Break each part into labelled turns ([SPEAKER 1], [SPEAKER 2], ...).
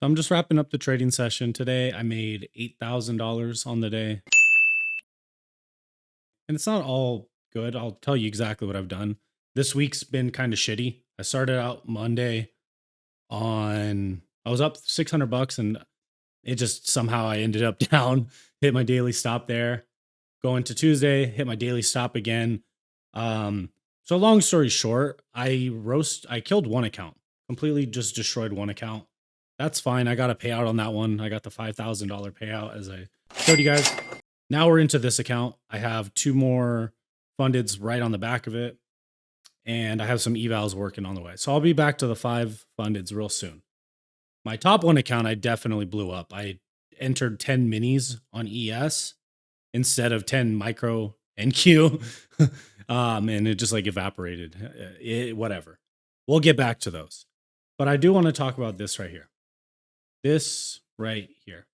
[SPEAKER 1] I'm just wrapping up the trading session today. I made $8,000 on the day, and it's not all good. I'll tell you exactly what I've done. This week's been kind of shitty. I started out Monday I was up 600 bucks and it just somehow I ended up down, hit my daily stop there. Going to Tuesday, hit my daily stop again. Um, so long story short, I killed one account, completely just destroyed one account. That's fine. I got a payout on that one. I got the $5,000 payout as I showed you guys. Now we're into this account. I have two more fundeds right on the back of it, and I have some evals working on the way. So I'll be back to the five fundeds real soon. My top one account, I definitely blew up. I entered 10 minis on ES instead of 10 micro NQ. And it just like evaporated. Whatever. We'll get back to those. But I do want to talk about this right here. This right here.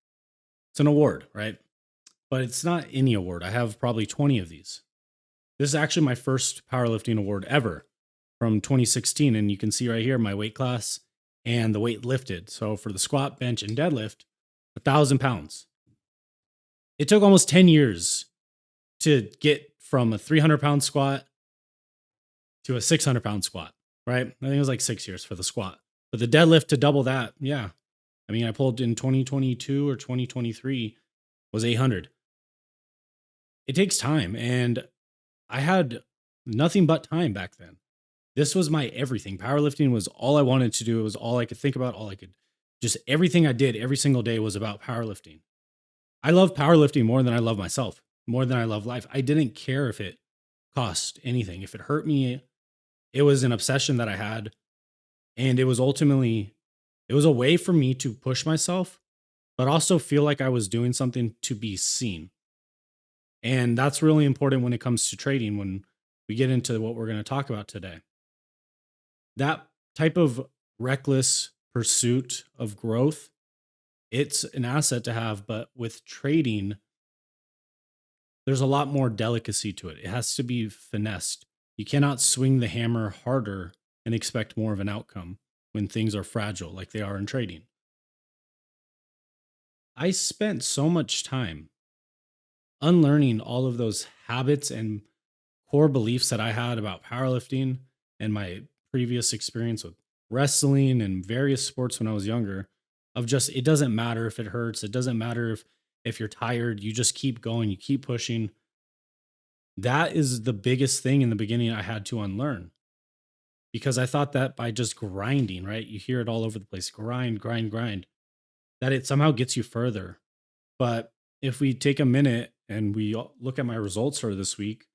[SPEAKER 1] It's an award, right? But it's not any award. I have probably 20 of these. This is actually my first powerlifting award ever from 2016. And you can see right here my weight class and the weight lifted. So for the squat, bench, and deadlift, 1,000 pounds. It took almost 10 years to get from a 300-pound squat to a 600-pound squat, right? I think it was like 6 years for the squat. But the deadlift to double that, yeah. I mean, I pulled in 2022 or 2023 was 800. It takes time, and I had nothing but time back then. This was my everything. Powerlifting was all I wanted to do. It was all I could think about, just everything I did every single day was about powerlifting. I love powerlifting more than I love myself, more than I love life. I didn't care if it cost anything. If it hurt me, it was an obsession that I had. And it was a way for me to push myself, but also feel like I was doing something to be seen. And that's really important when it comes to trading, when we get into what we're going to talk about today. That type of reckless pursuit of growth, it's an asset to have, but with trading, there's a lot more delicacy to it. It has to be finessed. You cannot swing the hammer harder and expect more of an outcome when things are fragile like they are in trading. I spent so much time unlearning all of those habits and core beliefs that I had about powerlifting and my previous experience with wrestling and various sports when I was younger, of just it doesn't matter if it hurts, it doesn't matter if you're tired, you just keep going, you keep pushing. That is the biggest thing in the beginning I had to unlearn, because I thought that by just grinding, right? You hear it all over the place, grind, grind, grind, that it somehow gets you further. But if we take a minute and look at my results for this week,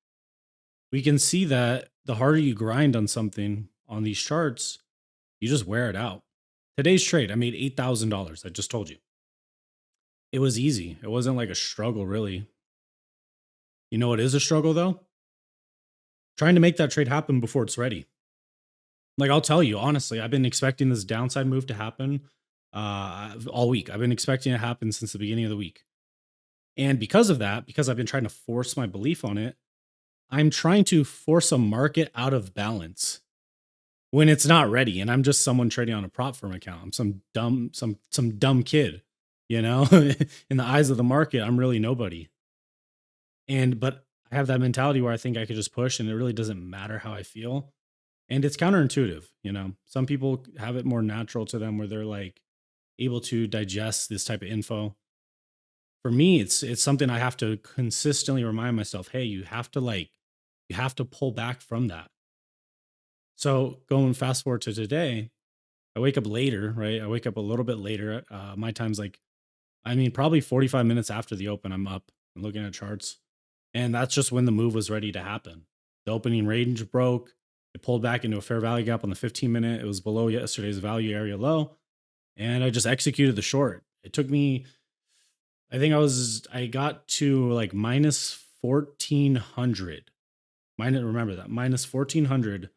[SPEAKER 1] we can see that the harder you grind on something on these charts, you just wear it out. Today's trade, I made $8,000. I just told you. It was easy. It wasn't like a struggle, really. You know what is a struggle, though? Trying to make that trade happen before it's ready. Like, I'll tell you, honestly, I've been expecting this downside move to happen all week. I've been expecting it to happen since the beginning of the week. And because of that, because I've been trying to force my belief on it, I'm trying to force a market out of balance when it's not ready. And I'm just someone trading on a prop firm account. I'm some dumb kid, you know, in the eyes of the market, I'm really nobody. But I have that mentality where I think I could just push and it really doesn't matter how I feel. And it's counterintuitive, you know. Some people have it more natural to them where they're like able to digest this type of info. For me, it's something I have to consistently remind myself, hey, you have to pull back from that. So going fast forward to today, I wake up later, right? I wake up a little bit later. My time's probably 45 minutes after the open, I'm up and looking at charts. And that's just when the move was ready to happen. The opening range broke. It pulled back into a fair value gap on the 15-minute. It was below yesterday's value area low. And I just executed the short. It took me, I got to like minus 1,400. Remember that, minus 1,400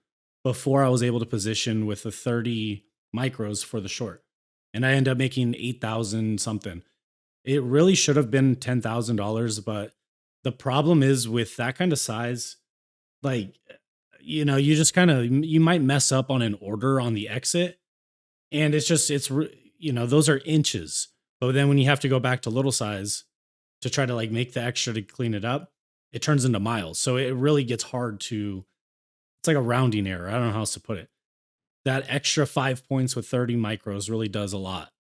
[SPEAKER 1] before I was able to position with the 30 micros for the short. And I ended up making 8,000 something. It really should have been $10,000, but the problem is with that kind of size, like, you know, you might mess up on an order on the exit. And those are inches. But then when you have to go back to little size to try to like make the extra to clean it up, it turns into miles. So it really gets hard to, it's like a rounding error. I don't know how else to put it. That extra 5 points with 30 micros really does a lot.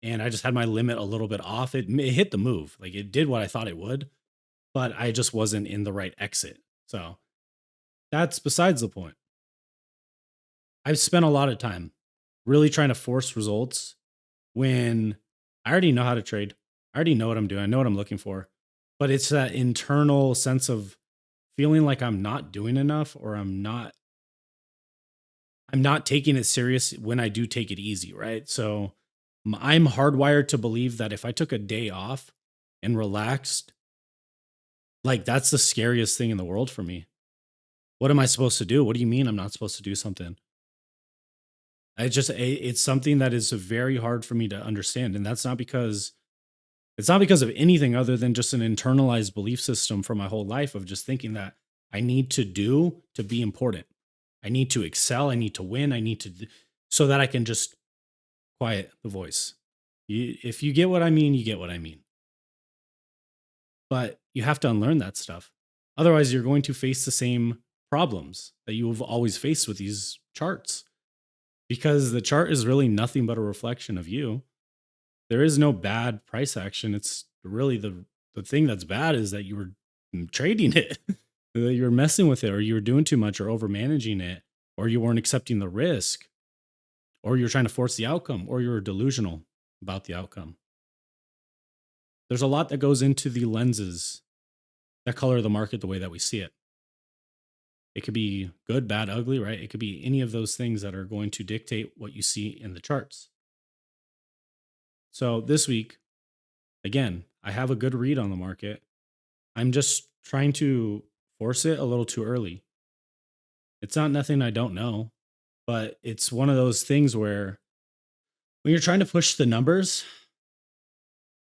[SPEAKER 1] And I just had my limit a little bit off. It hit the move. Like it did what I thought it would, but I just wasn't in the right exit. So that's besides the point. I've spent a lot of time really trying to force results when I already know how to trade. I already know what I'm doing. I know what I'm looking for. But it's that internal sense of feeling like I'm not doing enough, or I'm not taking it serious when I do take it easy, right? So I'm hardwired to believe that if I took a day off and relaxed, like that's the scariest thing in the world for me. What am I supposed to do? What do you mean I'm not supposed to do something? It's something that is very hard for me to understand, and that's not because it's not because of anything other than just an internalized belief system for my whole life of just thinking that I need to do to be important. I need to excel. I need to win. So that I can just quiet the voice. If you get what I mean, you get what I mean. But you have to unlearn that stuff. Otherwise, you're going to face the same problems that you have always faced with these charts, because the chart is really nothing but a reflection of you. There is no bad price action. It's really the thing that's bad is that you were trading it, that you were messing with it, or you were doing too much, or over managing it, or you weren't accepting the risk, or you're trying to force the outcome, or you're delusional about the outcome. There's a lot that goes into the lenses that color the market the way that we see it. It could be good, bad, ugly, right? It could be any of those things that are going to dictate what you see in the charts. So this week, again, I have a good read on the market. I'm just trying to force it a little too early. It's not nothing I don't know, but it's one of those things where when you're trying to push the numbers,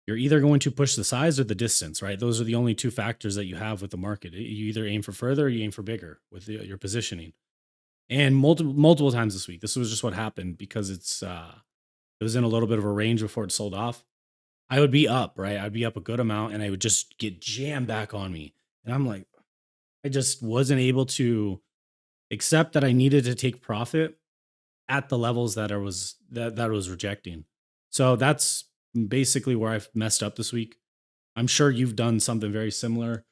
[SPEAKER 1] you're either going to push the size or the distance, right? Those are the only two factors that you have with the market. You either aim for further or you aim for bigger with your positioning. And multiple times this week, this was just what happened because it was in a little bit of a range before it sold off. I would be up, right? I'd be up a good amount and I would just get jammed back on me. And I'm like, I just wasn't able to accept that I needed to take profit at the levels that I was rejecting. So that's basically where I've messed up this week. I'm sure you've done something very similar,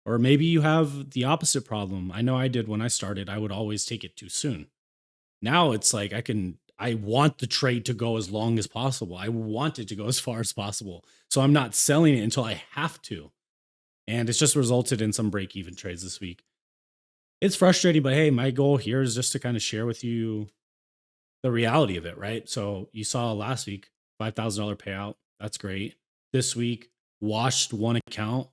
[SPEAKER 1] or maybe you have the opposite problem. I know I did when I started. I would always take it too soon. Now it's like I want the trade to go as long as possible. I want it to go as far as possible. So I'm not selling it until I have to. And it's just resulted in some break even trades this week. It's frustrating, but hey, my goal here is just to kind of share with you the reality of it, right? So you saw last week, $5,000 payout. That's great. This week, washed one account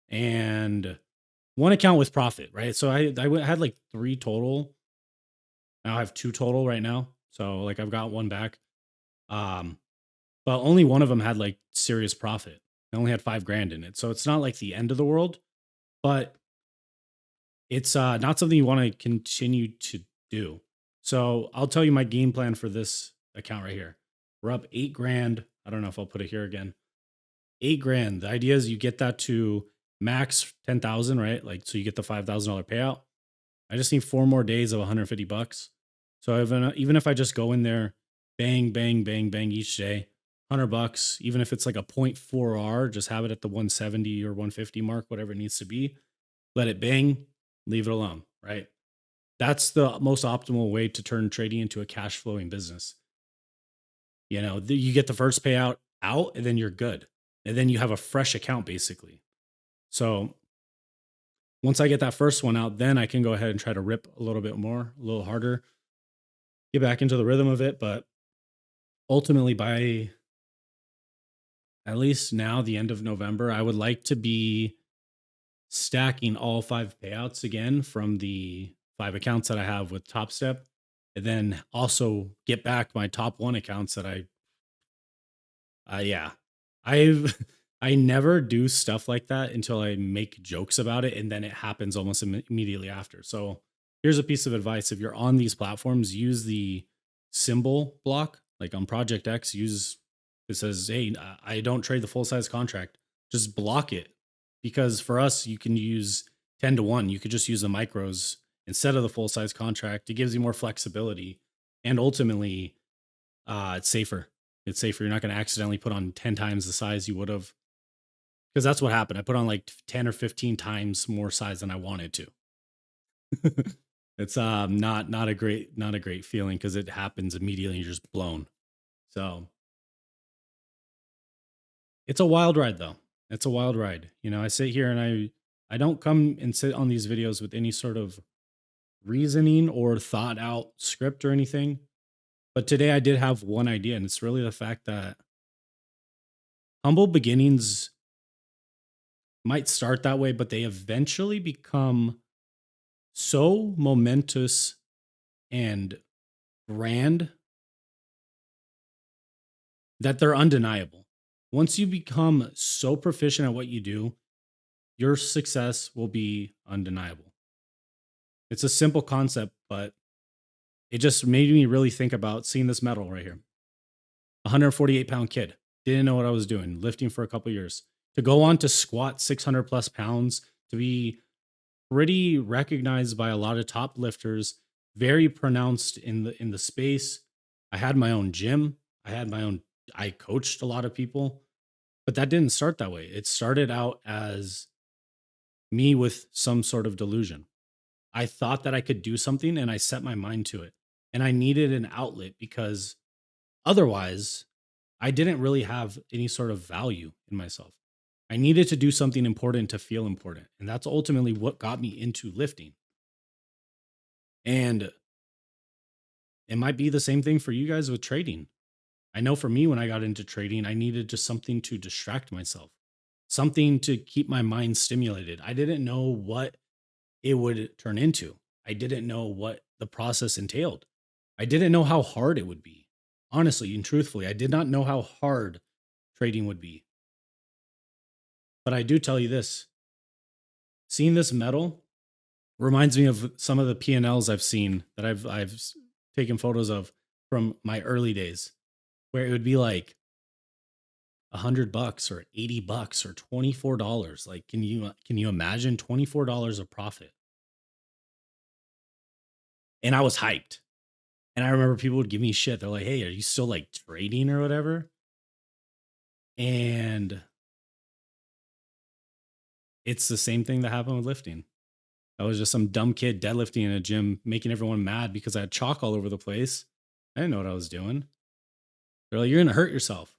[SPEAKER 1] and one account with profit, right? So had like three total. Now I have two total right now. So like I've got one back. Um, but only one of them had like serious profit. I only had 5 grand in it. So it's not like the end of the world, but it's not something you want to continue to do. So I'll tell you my game plan for this account right here. We're up 8 grand. I don't know if I'll put it here again. 8 grand. The idea is you get that to max 10,000, right? Like, so you get the $5,000 payout. I just need 4 more days of $150. So even if I just go in there, bang, bang, bang, bang each day, $100, even if it's like a 0.4R, just have it at the 170 or 150 mark, whatever it needs to be. Let it bang, leave it alone, right? That's the most optimal way to turn trading into a cash flowing business. You get the first payout out and then you're good. And then you have a fresh account basically. So once I get that first one out, then I can go ahead and try to rip a little bit more, a little harder, get back into the rhythm of it. But ultimately, by at least now, the end of November, I would like to be stacking all 5 payouts again from the 5 accounts that I have with Top Step, and then also get back my top one accounts that yeah, I've I never do stuff like that until I make jokes about it, and then it happens almost immediately after. So here's a piece of advice: if you're on these platforms, use the symbol block. Like on Project X, use It says, "Hey, I don't trade the full size contract." Just block it, because for us, you can use 10 to 1. You could just use the micros instead of the full size contract. It gives you more flexibility, and ultimately, it's safer. It's safer. You're not going to accidentally put on 10 times the size you would have, because that's what happened. I put on like 10 or 15 times more size than I wanted to. It's not a great feeling, because it happens immediately. You're just blown. So it's a wild ride, though. It's a wild ride. I sit here and I don't come and sit on these videos with any sort of reasoning or thought out script or anything. But today I did have one idea, and it's really the fact that humble beginnings might start that way, but they eventually become so momentous and grand that they're undeniable. Once you become so proficient at what you do, your success will be undeniable. It's a simple concept, but it just made me really think about seeing this medal right here. 148-pound kid. Didn't know what I was doing, lifting for a couple years. To go on to squat 600 plus pounds, to be pretty recognized by a lot of top lifters, very pronounced in the space. I had my own gym. I coached a lot of people, but that didn't start that way. It started out as me with some sort of delusion. I thought that I could do something, and I set my mind to it. And I needed an outlet, because otherwise I didn't really have any sort of value in myself. I needed to do something important to feel important. And that's ultimately what got me into lifting. And it might be the same thing for you guys with trading. I know for me, when I got into trading, I needed just something to distract myself, something to keep my mind stimulated. I didn't know what it would turn into. I didn't know what the process entailed. I didn't know how hard it would be. Honestly and truthfully, I did not know how hard trading would be. But I do tell you this, seeing this medal reminds me of some of the P&Ls I've seen that I've taken photos of from my early days, where it would be like $100 or $80 or $24. Like, can you imagine $24 of profit? And I was hyped. And I remember people would give me shit. They're like, "Hey, are you still like trading or whatever?" And it's the same thing that happened with lifting. I was just some dumb kid deadlifting in a gym, making everyone mad because I had chalk all over the place. I didn't know what I was doing. They're like, "You're gonna hurt yourself."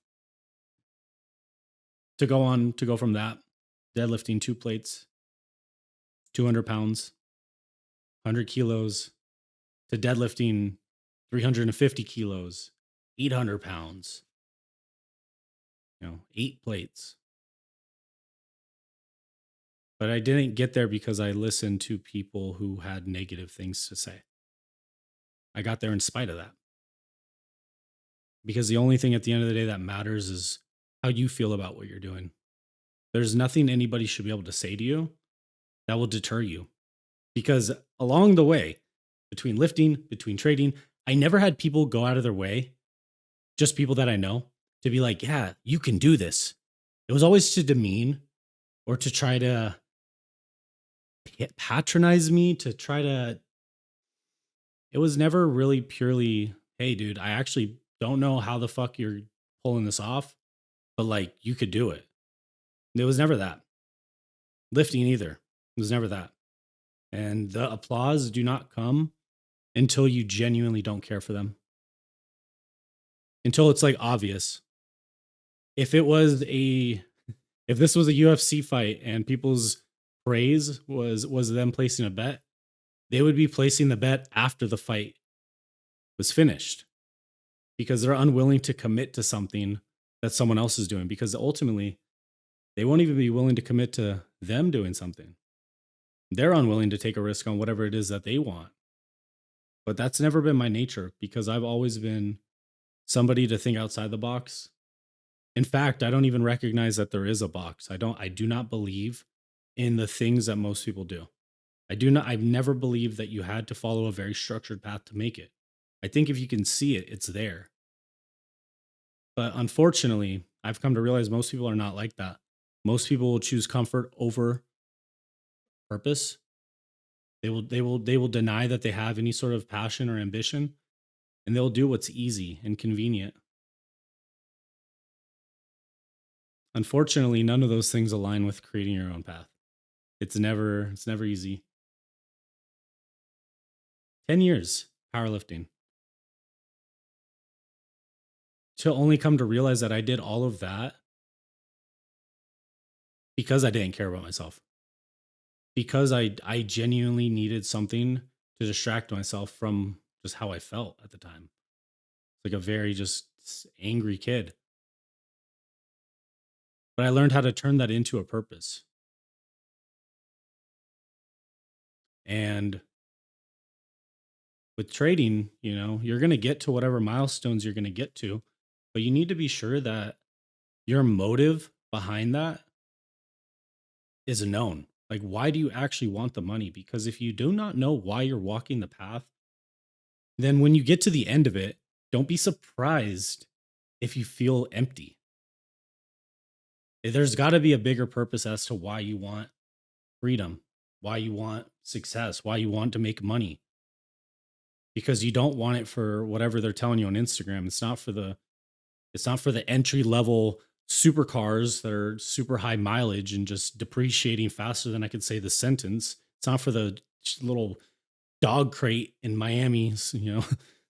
[SPEAKER 1] To go from that, deadlifting 2 plates, 200 pounds, 100 kilos, to deadlifting 350 kilos, 800 pounds, 8 plates. But I didn't get there because I listened to people who had negative things to say. I got there in spite of that. Because the only thing at the end of the day that matters is how you feel about what you're doing. There's nothing anybody should be able to say to you that will deter you. Because along the way, between lifting, between trading, I never had people go out of their way, just people that I know, to be like, "Yeah, you can do this." It was always to demean, or to try to patronize me, to try to, it was never really purely, "Hey, dude, I actually don't know how the fuck you're pulling this off, but like, you could do it." It was never that. Lifting either. It was never that. And the applause do not come until you genuinely don't care for them. Until it's like obvious. If it was a if this was a UFC fight and people's praise was them placing a bet, they would be placing the bet after the fight was finished, because they're unwilling to commit to something that someone else is doing, because ultimately they won't even be willing to commit to them doing something. They're unwilling to take a risk on whatever it is that they want. But that's never been my nature, because I've always been somebody to think outside the box. In fact, I don't even recognize that there is a box. I do not believe in the things that most people do. I've never believed that you had to follow a very structured path to make it. I think if you can see it, it's there. But unfortunately, I've come to realize most people are not like that. Most people will choose comfort over purpose. They will deny that they have any sort of passion or ambition, and they'll do what's easy and convenient. Unfortunately, none of those things align with creating your own path. It's never easy. 10 years powerlifting to only come to realize that I did all of that because I didn't care about myself. Because I genuinely needed something to distract myself from just how I felt at the time. Like a very just angry kid. But I learned how to turn that into a purpose. And with trading, you're going to get to whatever milestones you're going to get to, but you need to be sure that your motive behind that is known. Like, why do you actually want the money? Because if you do not know why you're walking the path, then when you get to the end of it, don't be surprised if you feel empty. There's got to be a bigger purpose as to why you want freedom, why you want success, why you want to make money. Because you don't want it for whatever they're telling you on Instagram. It's not for the entry level supercars that are super high mileage and just depreciating faster than I could say the sentence. It's not for the little dog crate in Miami, the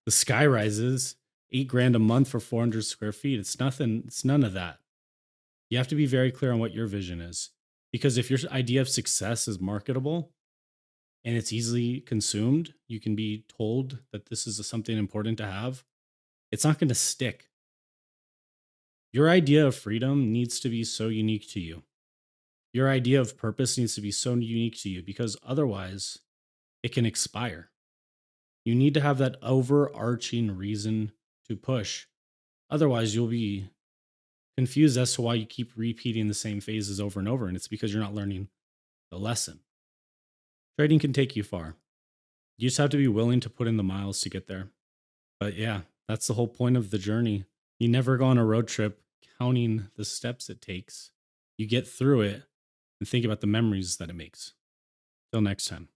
[SPEAKER 1] sky rises, 8 grand a month for 400 square feet. It's nothing, it's none of that. You have to be very clear on what your vision is. Because if your idea of success is marketable and it's easily consumed, you can be told that this is something important to have. It's not going to stick. Your idea of freedom needs to be so unique to you. Your idea of purpose needs to be so unique to you because otherwise it can expire. You need to have that overarching reason to push. Otherwise, you'll be confused as to why you keep repeating the same phases over and over. And it's because you're not learning the lesson. Trading can take you far. You just have to be willing to put in the miles to get there. But yeah, that's the whole point of the journey. You never go on a road trip counting the steps it takes. You get through it and think about the memories that it makes. Till next time.